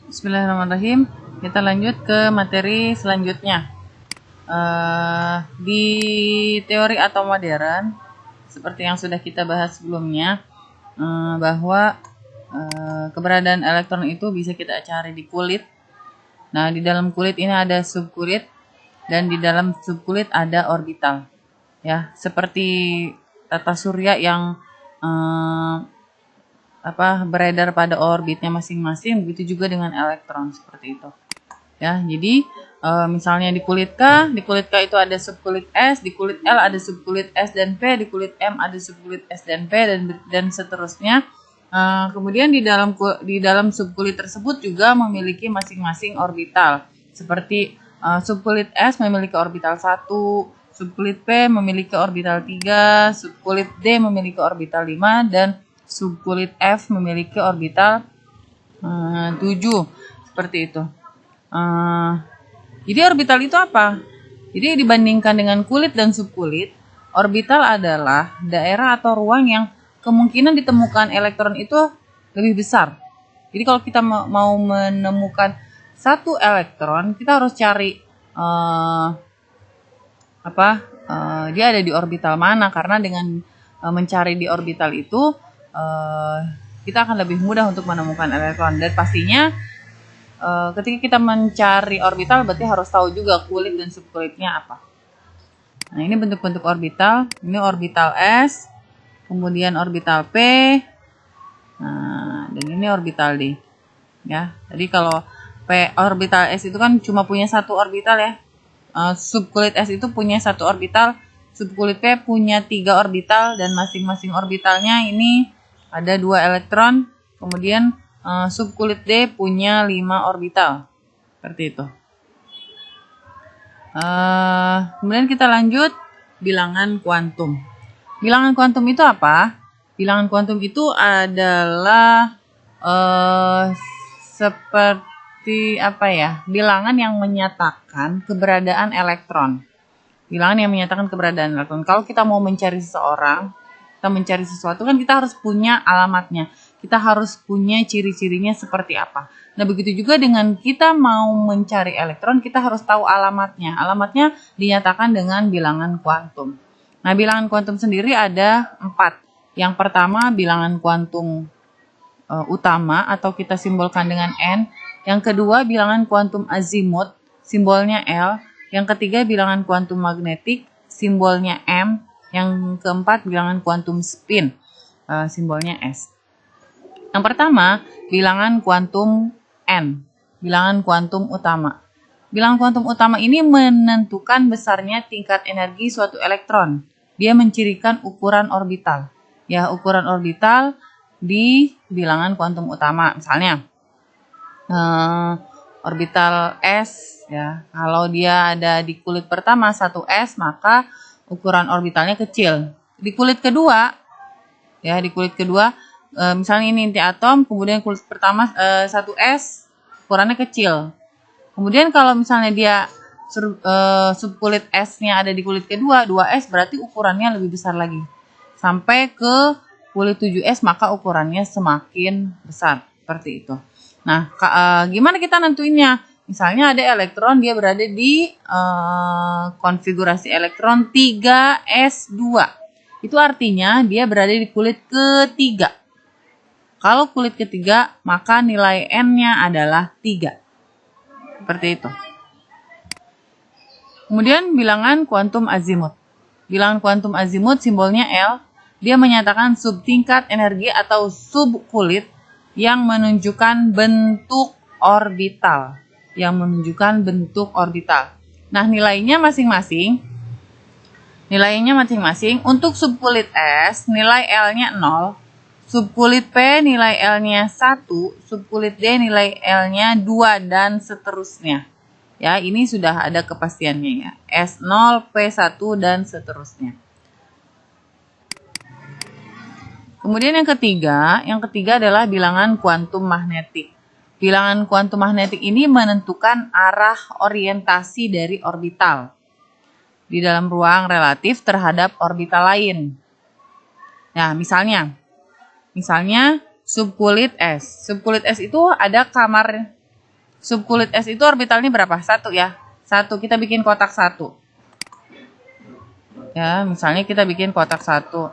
Bismillahirrahmanirrahim. Kita lanjut ke materi selanjutnya. Di teori atom modern, seperti yang sudah kita bahas sebelumnya, bahwa keberadaan elektron itu bisa kita cari di kulit. Nah, di dalam kulit ini ada subkulit dan di dalam subkulit ada orbital. Ya, seperti tata surya yang beredar pada orbitnya masing-masing, begitu juga dengan elektron seperti itu. Ya, jadi misalnya di kulit K itu ada subkulit S, di kulit L ada subkulit S dan P, di kulit M ada subkulit S dan P dan seterusnya. Kemudian di dalam subkulit tersebut juga memiliki masing-masing orbital. Seperti subkulit S memiliki orbital 1, subkulit P memiliki orbital 3, subkulit D memiliki orbital 5 dan subkulit F memiliki orbital 7. Seperti itu. Jadi orbital itu apa? Jadi dibandingkan dengan kulit dan subkulit, orbital adalah daerah atau ruang yang kemungkinan ditemukan elektron itu lebih besar. Jadi kalau kita mau menemukan satu elektron, kita harus cari dia ada di orbital mana, karena dengan mencari di orbital itu kita akan lebih mudah untuk menemukan elektron. Dan pastinya ketika kita mencari orbital berarti harus tahu juga kulit dan subkulitnya apa. Nah, ini bentuk-bentuk orbital. Ini orbital S, kemudian orbital P, dan ini orbital D. Ya, jadi kalau orbital S itu kan cuma punya satu orbital ya. Subkulit S itu punya satu orbital, subkulit P punya 3 orbital, dan masing-masing orbitalnya ini ada 2 elektron. Kemudian subkulit D punya 5 orbital. Seperti itu. Kemudian kita lanjut bilangan kuantum. Bilangan kuantum itu apa? Bilangan kuantum itu adalah seperti bilangan yang menyatakan keberadaan elektron. Bilangan yang menyatakan keberadaan elektron. Kalau kita mau mencari seseorang, kita mencari sesuatu kan kita harus punya alamatnya. Kita harus punya ciri-cirinya seperti apa. Nah, begitu juga dengan kita mau mencari elektron, kita harus tahu alamatnya. Alamatnya dinyatakan dengan bilangan kuantum. Nah, bilangan kuantum sendiri ada 4. Yang pertama, bilangan kuantum utama atau kita simbolkan dengan N. Yang kedua, bilangan kuantum azimut, simbolnya L. Yang ketiga, bilangan kuantum magnetik, simbolnya M. Yang keempat, bilangan kuantum spin, simbolnya S. Yang pertama, bilangan kuantum N, bilangan kuantum utama. Bilangan kuantum utama ini menentukan besarnya tingkat energi suatu elektron. Dia mencirikan ukuran orbital. Ya, ukuran orbital di bilangan kuantum utama. Misalnya, orbital S, ya, kalau dia ada di kulit pertama 1S, maka ukuran orbitalnya kecil. Di kulit kedua, misalnya ini inti atom, kemudian kulit pertama 1S, ukurannya kecil. Kemudian kalau misalnya dia subkulit S-nya ada di kulit kedua, 2S, berarti ukurannya lebih besar lagi. Sampai ke kulit 7S, maka ukurannya semakin besar. Seperti itu. Nah, gimana kita nentuinnya? Misalnya ada elektron, dia berada di konfigurasi elektron 3S2. Itu artinya dia berada di kulit ketiga. Kalau kulit ketiga, maka nilai N-nya adalah 3. Seperti itu. Kemudian bilangan kuantum azimut. Bilangan kuantum azimut simbolnya L. Dia menyatakan subtingkat energi atau subkulit yang menunjukkan bentuk orbital. Nah, nilainya masing-masing. Untuk subkulit S, nilai L-nya 0. Subkulit P nilai L-nya 1, subkulit D nilai L-nya 2, dan seterusnya. Ya, ini sudah ada kepastiannya ya. S0, P1, dan seterusnya. Kemudian yang ketiga adalah bilangan kuantum magnetik. Bilangan kuantum magnetik ini menentukan arah orientasi dari orbital di dalam ruang relatif terhadap orbital lain. Nah, misalnya subkulit S. Subkulit S itu ada kamar Subkulit S itu orbitalnya berapa? 1 ya. 1, kita bikin kotak 1. Ya, misalnya kita bikin kotak 1.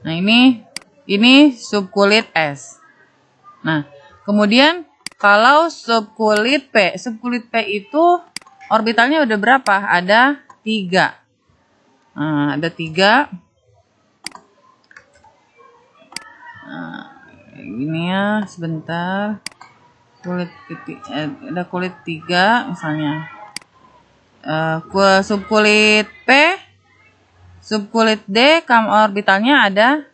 Nah, ini subkulit S. Nah, kemudian kalau subkulit P itu orbitalnya udah berapa? Ada 3. Nah, ada 3. Nah, ini ya, sebentar. Ada kulit 3 misalnya. Subkulit P, subkulit D, orbitalnya ada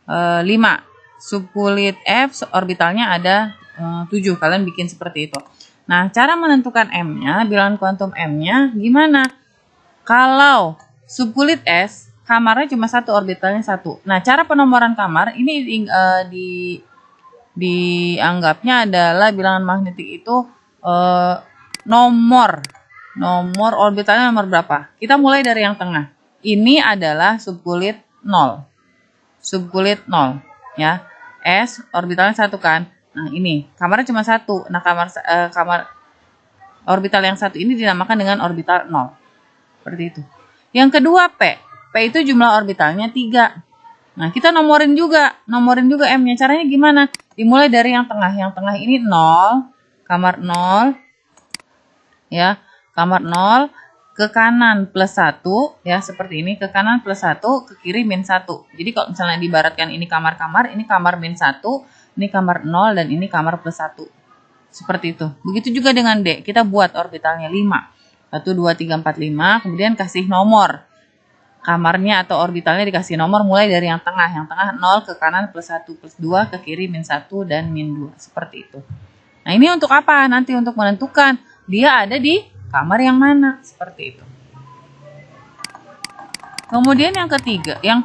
5. Subkulit F, orbitalnya ada 7. Kalian bikin seperti itu. Nah, cara menentukan M-nya, bilangan kuantum M-nya gimana? Kalau subkulit S, kamarnya cuma 1, orbitalnya 1. Nah, cara penomoran kamar ini dianggapnya adalah bilangan magnetik itu nomor orbitalnya nomor berapa. Kita mulai dari yang tengah. Ini adalah subkulit 0. Subkulit 0 ya. S orbitalnya 1 kan. Nah, ini kamarnya cuma 1. Nah, kamar orbital yang 1 ini dinamakan dengan orbital 0. Seperti itu. Yang kedua P itu jumlah orbitalnya 3. Nah, kita nomorin juga M-nya. Caranya gimana? Dimulai dari yang tengah. Yang tengah ini 0, kamar 0. Ya, kamar 0, ke kanan plus 1, ya, seperti ini. Ke kanan plus 1, ke kiri min 1. Jadi kalau misalnya diibaratkan ini kamar-kamar, ini kamar min 1, ini kamar 0, dan ini kamar plus 1. Seperti itu. Begitu juga dengan D. Kita buat orbitalnya 5. 1, 2, 3, 4, 5. Kemudian kasih nomor. Kamarnya atau orbitalnya dikasih nomor mulai dari yang tengah. Yang tengah 0, ke kanan plus 1 plus 2, ke kiri min 1 dan min 2. Seperti itu. Nah, ini untuk apa? Nanti untuk menentukan dia ada di kamar yang mana. Seperti itu. Kemudian yang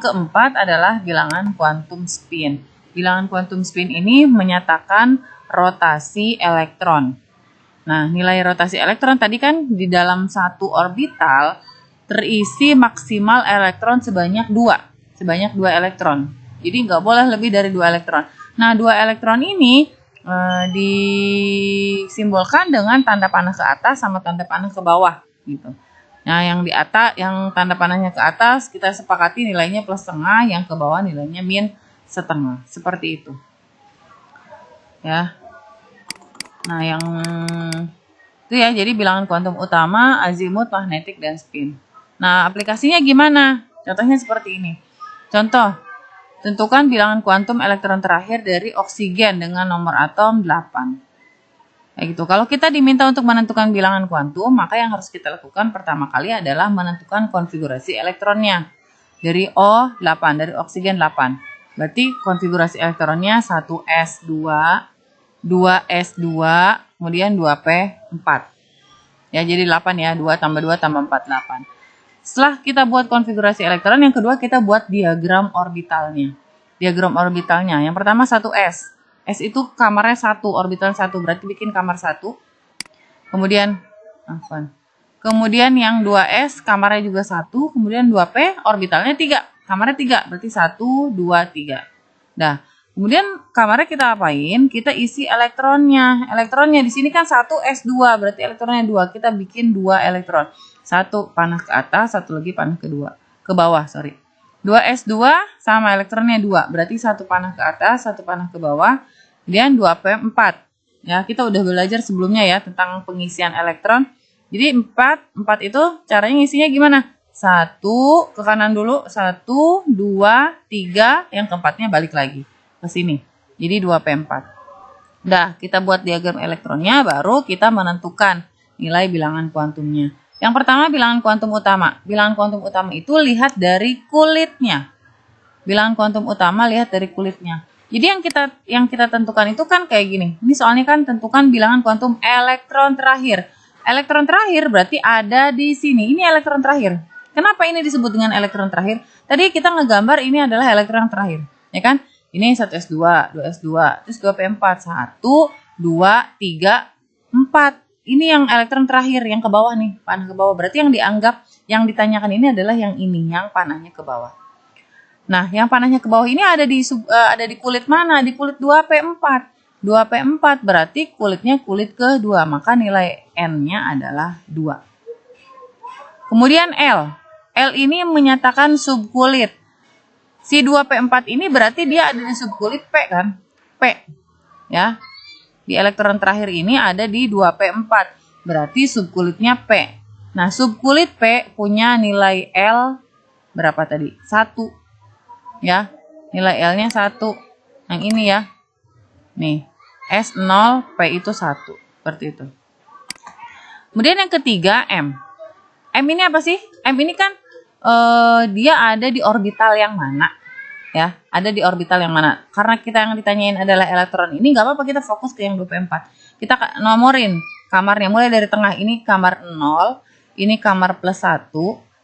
keempat adalah bilangan kuantum spin. Bilangan kuantum spin ini menyatakan rotasi elektron. Nah, nilai rotasi elektron tadi kan di dalam satu orbital terisi maksimal elektron sebanyak 2 elektron. Jadi nggak boleh lebih dari 2 elektron. Nah, 2 elektron ini disimbolkan dengan tanda panah ke atas sama tanda panah ke bawah gitu. Nah, yang di atas, yang tanda panahnya ke atas kita sepakati nilainya plus setengah, yang ke bawah nilainya min setengah. Seperti itu. Ya. Nah, yang itu ya, jadi bilangan kuantum utama, azimut, magnetik, dan spin. Nah, aplikasinya gimana? Contohnya seperti ini. Contoh, tentukan bilangan kuantum elektron terakhir dari oksigen dengan nomor atom 8. Kayak gitu. Kalau kita diminta untuk menentukan bilangan kuantum, maka yang harus kita lakukan pertama kali adalah menentukan konfigurasi elektronnya. Dari O8, dari oksigen 8. Berarti konfigurasi elektronnya 1s2, 2s2, kemudian 2p4. Ya, jadi 8 ya, 2 tambah 2 tambah 4, 8. Setelah kita buat konfigurasi elektron, yang kedua kita buat diagram orbitalnya. Diagram orbitalnya, yang pertama 1s. S itu kamarnya 1, orbital 1, berarti bikin kamar 1. Kemudian yang 2s, kamarnya juga 1. Kemudian 2p, orbitalnya 3. Kamarnya 3, berarti 1, 2, 3. Nah, kemudian kamarnya kita apain? Kita isi elektronnya. Elektronnya di sini kan 1s2, berarti elektronnya 2. Kita bikin 2 elektron. 1 panah ke atas, 1 lagi panah ke bawah, 2s2 sama elektronnya 2, berarti 1 panah ke atas, 1 panah ke bawah, kemudian 2p4. Ya, kita udah belajar sebelumnya ya tentang pengisian elektron. Jadi 4 itu caranya ngisinya gimana? 1 ke kanan dulu, 1, 2, 3, yang keempatnya balik lagi ke sini. Jadi 2p4. Udah, kita buat diagram elektronnya, baru kita menentukan nilai bilangan kuantumnya. Yang pertama bilangan kuantum utama. Bilangan kuantum utama itu lihat dari kulitnya. Bilangan kuantum utama lihat dari kulitnya. Jadi yang kita tentukan itu kan kayak gini. Ini soalnya kan tentukan bilangan kuantum elektron terakhir. Elektron terakhir berarti ada di sini. Ini elektron terakhir. Kenapa ini disebut dengan elektron terakhir? Tadi kita ngegambar ini adalah elektron terakhir, ya kan? Ini 1s2, 2s2, terus 2p4, 1, 2, 3, 4. Ini yang elektron terakhir, yang ke bawah nih, panah ke bawah. Berarti yang dianggap, yang ditanyakan ini adalah yang ini, yang panahnya ke bawah. Nah, yang panahnya ke bawah ini ada di kulit mana? Di kulit 2p4. 2p4 berarti kulitnya kulit kedua, maka nilai N-nya adalah 2. Kemudian L. L ini menyatakan subkulit. Si 2p4 ini berarti dia ada di subkulit P kan? P. Ya. Di elektron terakhir ini ada di 2p4. Berarti subkulitnya P. Nah, subkulit P punya nilai L berapa tadi? 1. Ya. Nilai L-nya 1. Yang ini ya. Nih. S0, P itu 1. Seperti itu. Kemudian yang ketiga, M. M ini apa sih? M ini kan dia ada di orbital yang mana? Ya, ada di orbital yang mana? Karena kita yang ditanyain adalah elektron ini, nggak apa-apa kita fokus ke yang 2p4. Kita nomorin kamarnya, mulai dari tengah ini kamar 0, ini kamar plus 1,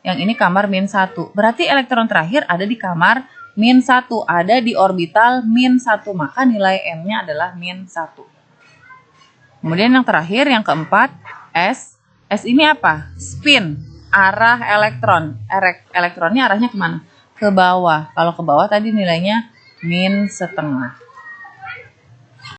yang ini kamar min 1. Berarti elektron terakhir ada di kamar min 1, ada di orbital min 1, maka nilai M-nya adalah min 1. Kemudian yang terakhir, yang keempat, S. S ini apa? Spin, arah elektron. Elektronnya arahnya kemana? Ke bawah. Kalau ke bawah tadi nilainya min setengah.